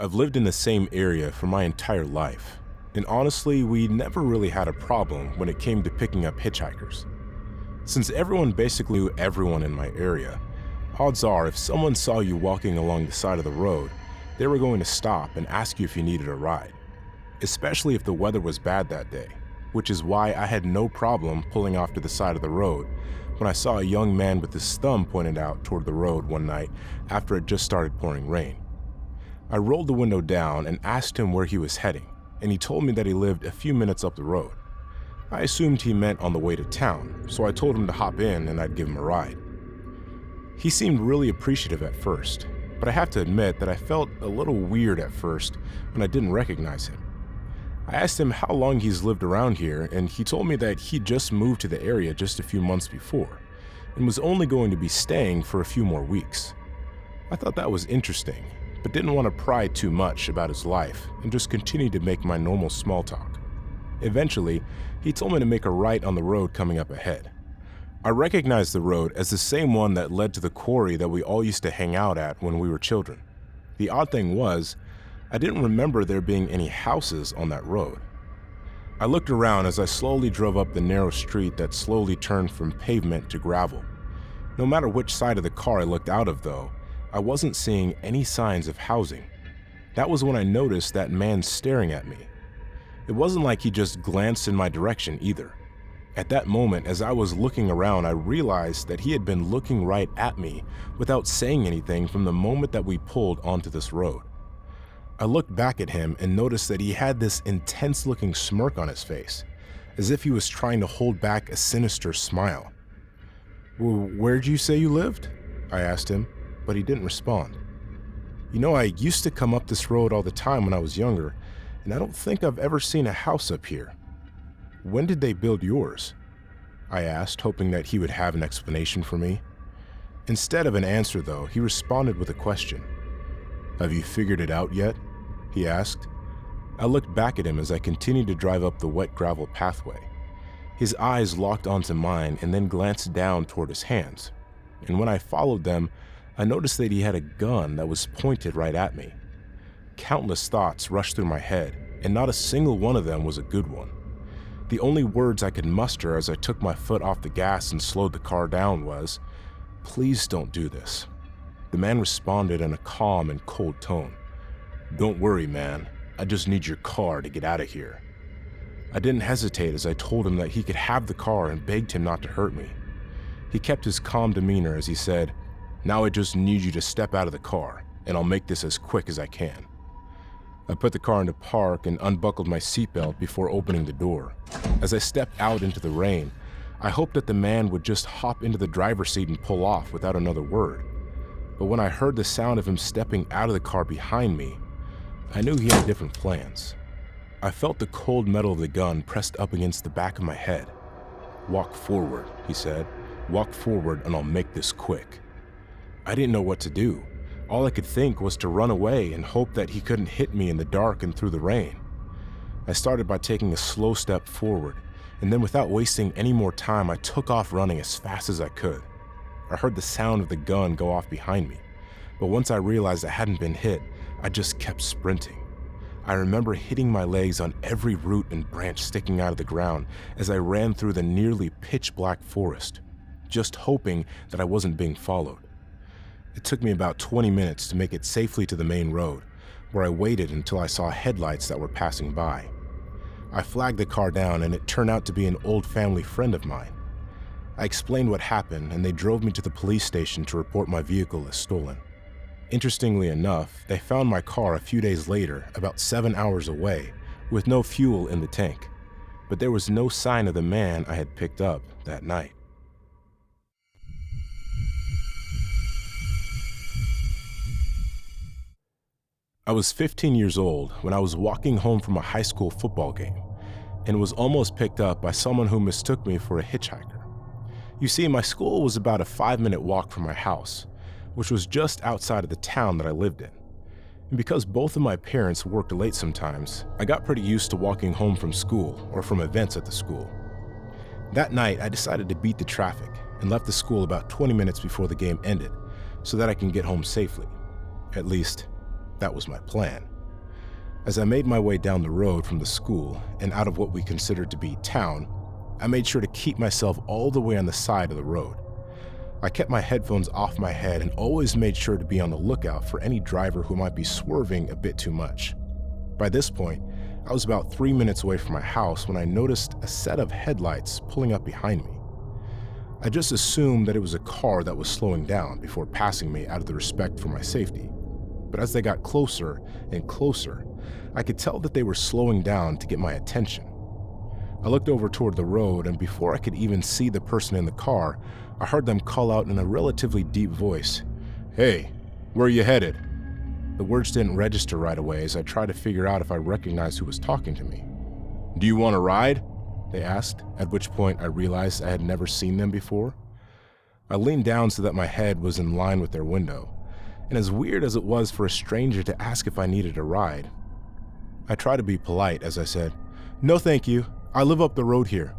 I've lived in the same area for my entire life, and honestly, we never really had a problem when it came to picking up hitchhikers. Since everyone basically knew everyone in my area, odds are if someone saw you walking along the side of the road, they were going to stop and ask you if you needed a ride, especially if the weather was bad that day, which is why I had no problem pulling off to the side of the road when I saw a young man with his thumb pointed out toward the road one night after it just started pouring rain. I rolled the window down and asked him where he was heading, and he told me that he lived a few minutes up the road. I assumed he meant on the way to town, so I told him to hop in and I'd give him a ride. He seemed really appreciative at first, but I have to admit that I felt a little weird at first when I didn't recognize him. I asked him how long he's lived around here, and he told me that he just moved to the area just a few months before, and was only going to be staying for a few more weeks. I thought that was interesting, but didn't want to pry too much about his life and just continued to make my normal small talk. Eventually, he told me to make a right on the road coming up ahead. I recognized the road as the same one that led to the quarry that we all used to hang out at when we were children. The odd thing was, I didn't remember there being any houses on that road. I looked around as I slowly drove up the narrow street that slowly turned from pavement to gravel. No matter which side of the car I looked out of, though, I wasn't seeing any signs of housing. That was when I noticed that man staring at me. It wasn't like he just glanced in my direction either. At that moment, as I was looking around, I realized that he had been looking right at me without saying anything from the moment that we pulled onto this road. I looked back at him and noticed that he had this intense-looking smirk on his face, as if he was trying to hold back a sinister smile. "Where'd you say you lived?" I asked him, but he didn't respond. "You know, I used to come up this road all the time when I was younger, and I don't think I've ever seen a house up here. When did they build yours?" I asked, hoping that he would have an explanation for me. Instead of an answer, though, he responded with a question. "Have you figured it out yet?" he asked. I looked back at him as I continued to drive up the wet gravel pathway. His eyes locked onto mine and then glanced down toward his hands, and when I followed them, I noticed that he had a gun that was pointed right at me. Countless thoughts rushed through my head, and not a single one of them was a good one. The only words I could muster as I took my foot off the gas and slowed the car down was, "Please don't do this." The man responded in a calm and cold tone. "Don't worry, man. I just need your car to get out of here." I didn't hesitate as I told him that he could have the car and begged him not to hurt me. He kept his calm demeanor as he said, "Now I just need you to step out of the car, and I'll make this as quick as I can." I put the car into park and unbuckled my seatbelt before opening the door. As I stepped out into the rain, I hoped that the man would just hop into the driver's seat and pull off without another word. But when I heard the sound of him stepping out of the car behind me, I knew he had different plans. I felt the cold metal of the gun pressed up against the back of my head. "Walk forward," he said. "Walk forward and I'll make this quick." I didn't know what to do. All I could think was to run away and hope that he couldn't hit me in the dark and through the rain. I started by taking a slow step forward, and then without wasting any more time, I took off running as fast as I could. I heard the sound of the gun go off behind me, but once I realized I hadn't been hit, I just kept sprinting. I remember hitting my legs on every root and branch sticking out of the ground as I ran through the nearly pitch-black forest, just hoping that I wasn't being followed. It took me about 20 minutes to make it safely to the main road, where I waited until I saw headlights that were passing by. I flagged the car down, and it turned out to be an old family friend of mine. I explained what happened, and they drove me to the police station to report my vehicle as stolen. Interestingly enough, they found my car a few days later, about 7 hours away, with no fuel in the tank, but there was no sign of the man I had picked up that night. I was 15 years old when I was walking home from a high school football game and was almost picked up by someone who mistook me for a hitchhiker. You see, my school was about a 5-minute walk from my house, which was just outside of the town that I lived in. And because both of my parents worked late sometimes, I got pretty used to walking home from school or from events at the school. That night, I decided to beat the traffic and left the school about 20 minutes before the game ended so that I can get home safely. At least, that was my plan. As I made my way down the road from the school and out of what we considered to be town, I made sure to keep myself all the way on the side of the road. I kept my headphones off my head and always made sure to be on the lookout for any driver who might be swerving a bit too much. By this point, I was about 3 minutes away from my house when I noticed a set of headlights pulling up behind me. I just assumed that it was a car that was slowing down before passing me out of the respect for my safety. But as they got closer and closer, I could tell that they were slowing down to get my attention. I looked over toward the road, and before I could even see the person in the car, I heard them call out in a relatively deep voice, "Hey, where are you headed?" The words didn't register right away as I tried to figure out if I recognized who was talking to me. "Do you want a ride?" they asked, at which point I realized I had never seen them before. I leaned down so that my head was in line with their window, and as weird as it was for a stranger to ask if I needed a ride, I tried to be polite as I said, "No thank you, I live up the road here."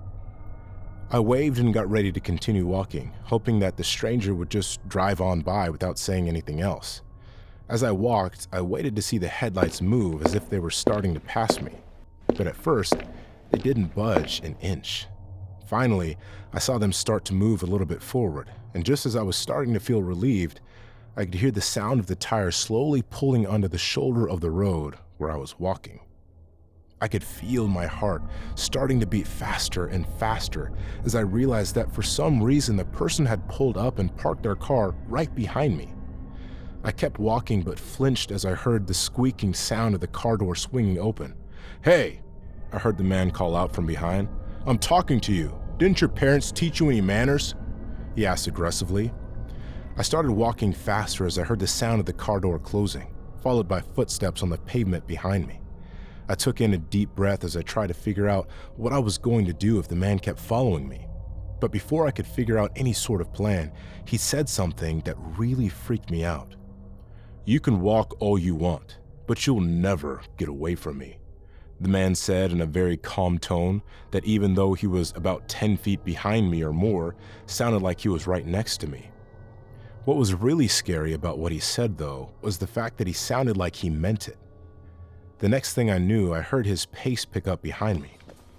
I waved and got ready to continue walking, hoping that the stranger would just drive on by without saying anything else. As I walked, I waited to see the headlights move as if they were starting to pass me, but at first, they didn't budge an inch. Finally, I saw them start to move a little bit forward, and just as I was starting to feel relieved, I could hear the sound of the tires slowly pulling onto the shoulder of the road where I was walking. I could feel my heart starting to beat faster and faster as I realized that for some reason the person had pulled up and parked their car right behind me. I kept walking but flinched as I heard the squeaking sound of the car door swinging open. "Hey!" I heard the man call out from behind. "I'm talking to you. Didn't your parents teach you any manners?" he asked aggressively. I started walking faster as I heard the sound of the car door closing, followed by footsteps on the pavement behind me. I took in a deep breath as I tried to figure out what I was going to do if the man kept following me. But before I could figure out any sort of plan, he said something that really freaked me out. "You can walk all you want, but you'll never get away from me," the man said in a very calm tone that, even though he was about 10 feet behind me or more, sounded like he was right next to me. What was really scary about what he said, though, was the fact that he sounded like he meant it. The next thing I knew, I heard his pace pick up behind me,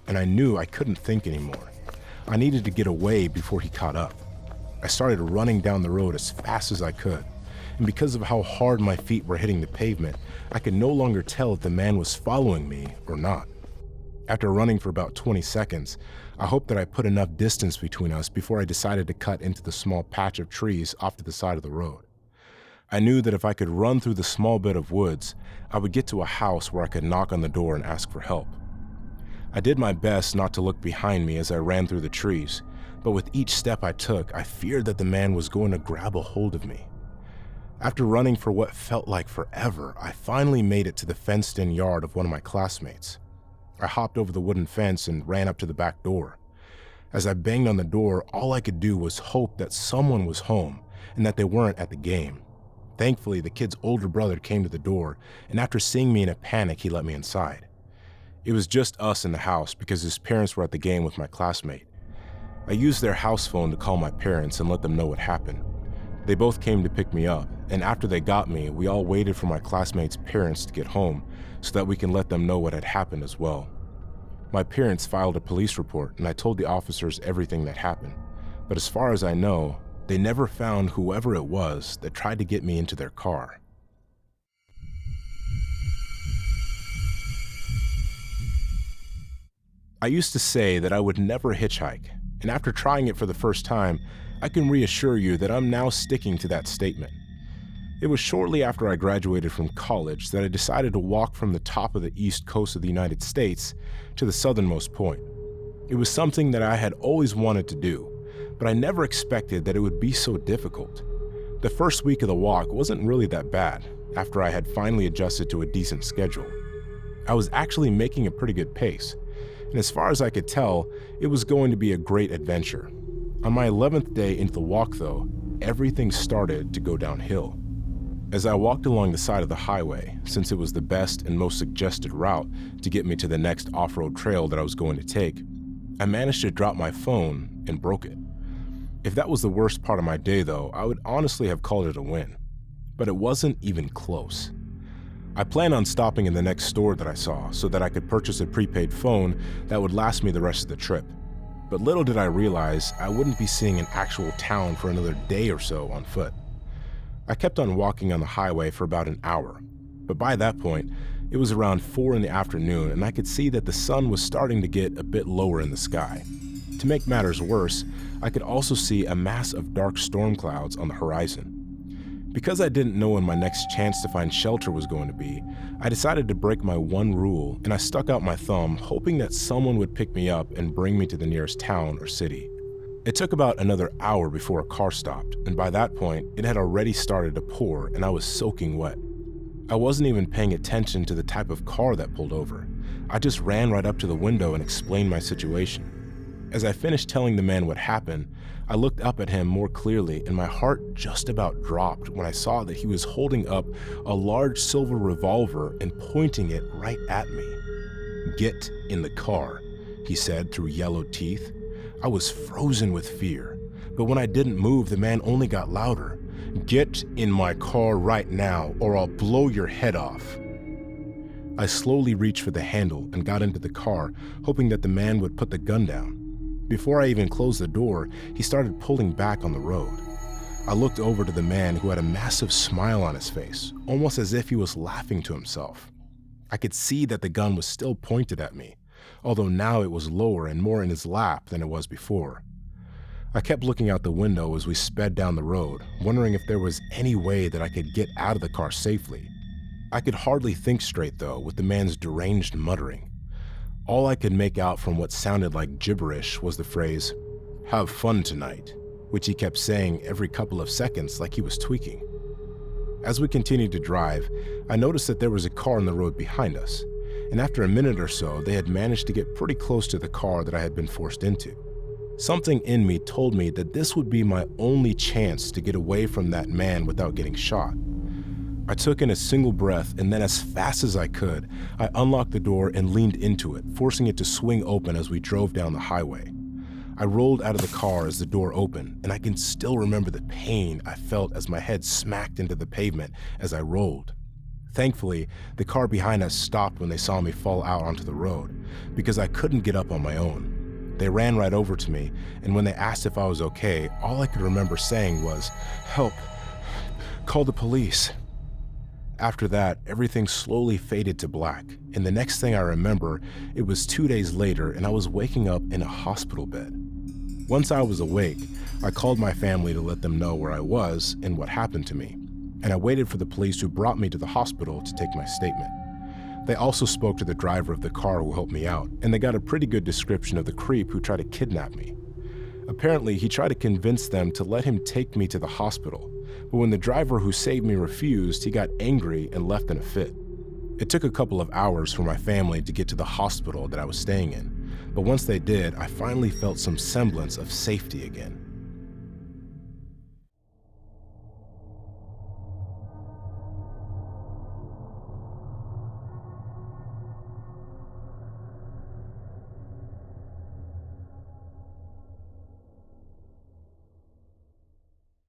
and I knew I couldn't think anymore. I needed to get away before he caught up. I started running down the road as fast as I could, and because of how hard my feet were hitting the pavement, I could no longer tell if the man was following me or not. After running for about 20 seconds, I hoped that I put enough distance between us before I decided to cut into the small patch of trees off to the side of the road. I knew that if I could run through the small bit of woods, I would get to a house where I could knock on the door and ask for help. I did my best not to look behind me as I ran through the trees, but with each step I took, I feared that the man was going to grab a hold of me. After running for what felt like forever, I finally made it to the fenced-in yard of one of my classmates. I hopped over the wooden fence and ran up to the back door. As I banged on the door, all I could do was hope that someone was home and that they weren't at the game. Thankfully, the kid's older brother came to the door, and after seeing me in a panic, he let me inside. It was just us in the house because his parents were at the game with my classmate. I used their house phone to call my parents and let them know what happened. They both came to pick me up, and after they got me, we all waited for my classmates' parents to get home so that we can let them know what had happened as well. My parents filed a police report, and I told the officers everything that happened. But as far as I know, they never found whoever it was that tried to get me into their car. I used to say that I would never hitchhike, and after trying it for the first time, I can reassure you that I'm now sticking to that statement. It was shortly after I graduated from college that I decided to walk from the top of the east coast of the United States to the southernmost point. It was something that I had always wanted to do, but I never expected that it would be so difficult. The first week of the walk wasn't really that bad after I had finally adjusted to a decent schedule. I was actually making a pretty good pace, and as far as I could tell, it was going to be a great adventure. On my 11th day into the walk, though, everything started to go downhill. As I walked along the side of the highway, since it was the best and most suggested route to get me to the next off-road trail that I was going to take, I managed to drop my phone and broke it. If that was the worst part of my day, though, I would honestly have called it a win. But it wasn't even close. I planned on stopping in the next store that I saw so that I could purchase a prepaid phone that would last me the rest of the trip. But little did I realize I wouldn't be seeing an actual town for another day or so on foot. I kept on walking on the highway for about an hour, but by that point, it was around 4 in the afternoon and I could see that the sun was starting to get a bit lower in the sky. To make matters worse, I could also see a mass of dark storm clouds on the horizon. Because I didn't know when my next chance to find shelter was going to be, I decided to break my one rule and I stuck out my thumb, hoping that someone would pick me up and bring me to the nearest town or city. It took about another hour before a car stopped, and by that point, it had already started to pour and I was soaking wet. I wasn't even paying attention to the type of car that pulled over. I just ran right up to the window and explained my situation. As I finished telling the man what happened, I looked up at him more clearly and my heart just about dropped when I saw that he was holding up a large silver revolver and pointing it right at me. "Get in the car," he said through yellowed teeth. I was frozen with fear, but when I didn't move, the man only got louder. "Get in my car right now or I'll blow your head off." I slowly reached for the handle and got into the car, hoping that the man would put the gun down. Before I even closed the door, he started pulling back on the road. I looked over to the man who had a massive smile on his face, almost as if he was laughing to himself. I could see that the gun was still pointed at me, although now it was lower and more in his lap than it was before. I kept looking out the window as we sped down the road, wondering if there was any way that I could get out of the car safely. I could hardly think straight though, with the man's deranged muttering. All I could make out from what sounded like gibberish was the phrase, "Have fun tonight," which he kept saying every couple of seconds like he was tweaking. As we continued to drive, I noticed that there was a car on the road behind us, and after a minute or so, they had managed to get pretty close to the car that I had been forced into. Something in me told me that this would be my only chance to get away from that man without getting shot. I took in a single breath, and then as fast as I could, I unlocked the door and leaned into it, forcing it to swing open as we drove down the highway. I rolled out of the car as the door opened, and I can still remember the pain I felt as my head smacked into the pavement as I rolled. Thankfully, the car behind us stopped when they saw me fall out onto the road, because I couldn't get up on my own. They ran right over to me, and when they asked if I was okay, all I could remember saying was, "Help, call the police." After that, everything slowly faded to black, and the next thing I remember, it was 2 days later and I was waking up in a hospital bed. Once I was awake, I called my family to let them know where I was and what happened to me, and I waited for the police who brought me to the hospital to take my statement. They also spoke to the driver of the car who helped me out, and they got a pretty good description of the creep who tried to kidnap me. Apparently, he tried to convince them to let him take me to the hospital, but when the driver who saved me refused, he got angry and left in a fit. It took a couple of hours for my family to get to the hospital that I was staying in, but once they did, I finally felt some semblance of safety again.